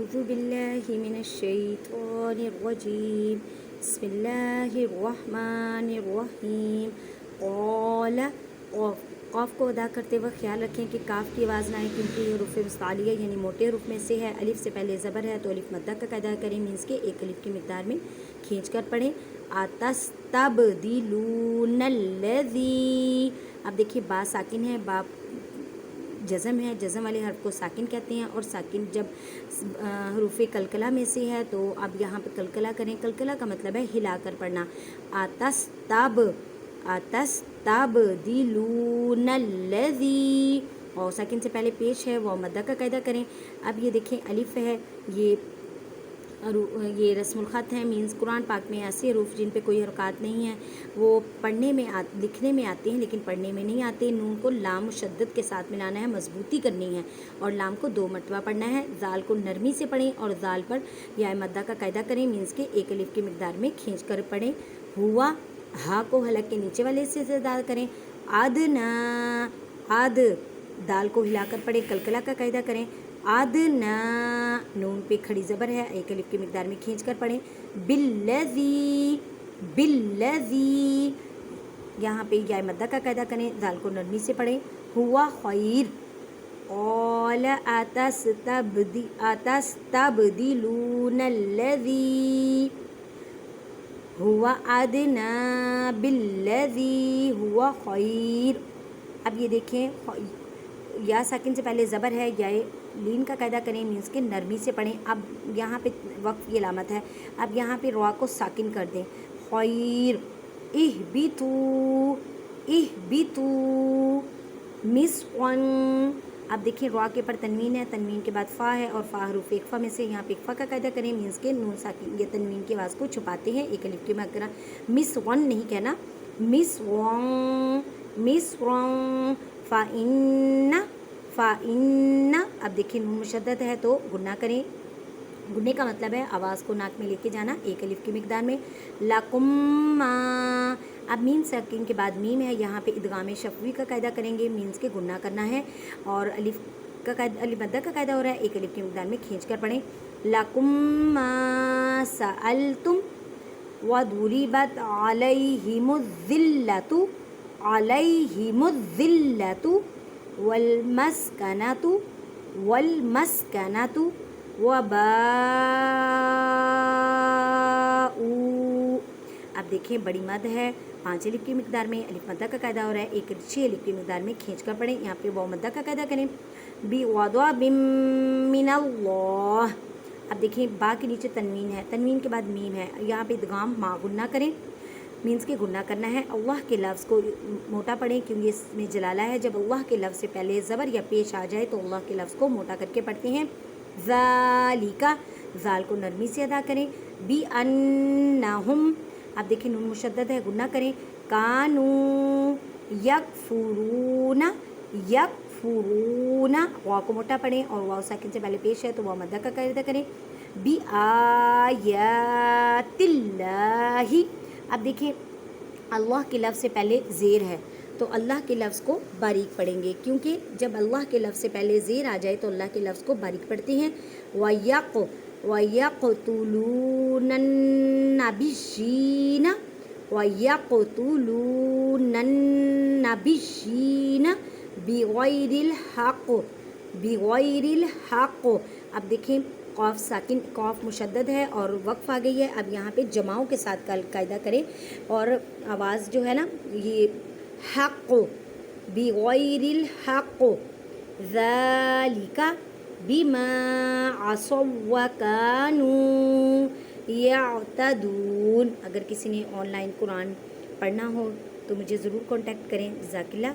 أعوذ بالله من الشيطان الرجيم بسم الله الرحمن الرحیم قال قاف کو ادا کرتے وقت خیال رکھیں کہ کاف کی آواز نہ آئے کیونکہ یہ حروف مستعلیہ یعنی موٹے حروف میں سے ہے. الف سے پہلے زبر ہے تو الف مدہ کا قاعدہ کریں, مینس کے ایک الف کی مقدار میں کھینچ کر پڑھیں. اتستبدلون الذی, اب دیکھیے با ساکن ہے, با جزم ہے, جزم والے حرف کو ساکن کہتے ہیں, اور ساکن جب حروف کلکلہ میں سے ہے تو اب یہاں پہ کلکلہ کریں. کلکلہ کا مطلب ہے ہلا کر پڑھنا. اتستبدلون الذی, اور ساکن سے پہلے پیش ہے وہ مدہ کا قاعدہ کریں. اب یہ دیکھیں الف ہے, یہ رسم الخط ہے, مینس قرآن پاک میں ایسے حروف جن پہ کوئی حرکات نہیں ہے وہ پڑھنے میں لکھنے میں آتے ہیں لیکن پڑھنے میں نہیں آتے. نون کو لام مشدد کے ساتھ ملانا ہے, مضبوطی کرنی ہے, اور لام کو 2 مرتبہ پڑھنا ہے. زال کو نرمی سے پڑھیں اور زال پر یا مدہ کا قاعدہ کریں, مینس کے ایک الف کی مقدار میں کھینچ کر پڑھیں. ہوا, ہا کو حلق کے نیچے والے سے ادا کریں. ادنا, اد, دال کو ہلا کر پڑھیں, کلکلہ کا قاعدہ کریں. ادنا, نون پہ کھڑی زبر ہے, ایک الف کی مقدار میں کھینچ کر پڑھیں. بالذی, بالذی, یہاں پہ یا مدہ کا قاعدہ کریں, دال کو نرمی سے پڑھیں. ہوا خیر, قال اتستبدلون الذی ہوا ادنا بالذی ہوا خیر. اب یہ دیکھیں یا ساکن سے پہلے زبر ہے, یا لین کا قاعدہ کریں, مینس کے نرمی سے پڑھیں. اب یہاں پہ وقف کی علامت ہے, اب یہاں پہ را کو ساکن کر دیں. خیر, اہبتو, اہبتو مسعن. اب دیکھیں را کے پر تنوین ہے, تنوین کے بعد فا ہے, اور فا حروف اقفا میں سے یہاں پہ اقفا کا قاعدہ کریں, مینس کے نون ساکن یہ تنوین کی آواز کو چھپاتے ہیں ایک الف کی مقدار. مسعن نہیں کہنا, مسعن, مسعن. فإن, فإن, اب دیکھیں نون مشدد ہے تو گنہ کریں. گنے کا مطلب ہے آواز کو ناک میں لے کے جانا ایک الف کی مقدار میں. لکم, اب میم ساکن کے بعد میم ہے, یہاں پہ ادغام شفوی کا قاعدہ کریں گے, مینس کے گنہ کرنا ہے, اور الف کا قاعدہ, الف مدہ کا قاعدہ ہو رہا ہے, ایک الف کی مقدار میں کھینچ کر پڑھیں. لکم ما سألتم وضربت علیہم الذلۃ, علیہم الذلۃ والمسکنۃ, والمسکنۃ وباءوا. اب دیکھیں بڑی مد ہے 5 الف کی مقدار میں, الف مدہ کا قاعدہ ہو رہا ہے, ایک 6 الف کی مقدار میں کھینچ کر پڑھیں. یہاں پہ واو مدہ کا قاعدہ کریں. بغضب من اللہ, اب دیکھیں با کے نیچے تنوین ہے, تنوین کے بعد میم ہے, یہاں پہ ادغام ما غنہ کریں, مینس کے گنہ کرنا ہے. اللہ کے لفظ کو موٹا پڑھیں کیونکہ اس میں جلالہ ہے, جب اللہ کے لفظ سے پہلے زبر یا پیش آ جائے تو اللہ کے لفظ کو موٹا کر کے پڑھتے ہیں. ذالکا, زال کو نرمی سے ادا کریں. بِأَنَّهُمْ, اب دیکھیں نون مشدد ہے, گنہ کریں. کانو یکفرون, یکفرون, واو کو موٹا پڑھیں, اور واو ساکن سے پہلے پیش ہے تو واو مدہ کا قاعدہ کریں. بِآیاتِ اللہ, اب دیکھیں اللہ کے لفظ سے پہلے زیر ہے تو اللہ کے لفظ کو باریک پڑھیں گے, کیونکہ جب اللہ کے لفظ سے پہلے زیر آ جائے تو اللہ کے لفظ کو باریک پڑھتے ہیں. وَيَقْتُلُونَ النَّبِيِّينَ, وَيَقْتُلُونَ النَّبِيِّينَ بِغَيْرِ الْحَقِّ, بِغَيْرِ الْحَقِّ. اب دیکھیں قاف ساکن, قاف مشدد ہے اور وقف آ گئی ہے. اب یہاں پہ جماؤں کے ساتھ قاعدہ کریں, اور آواز جو ہے نا یہ حق, بغیر الحق. ذالک بما عصوا وکانوا یعتدون. اگر کسی نے آن لائن قرآن پڑھنا ہو تو مجھے ضرور کانٹیکٹ کریں. جزاک اللہ.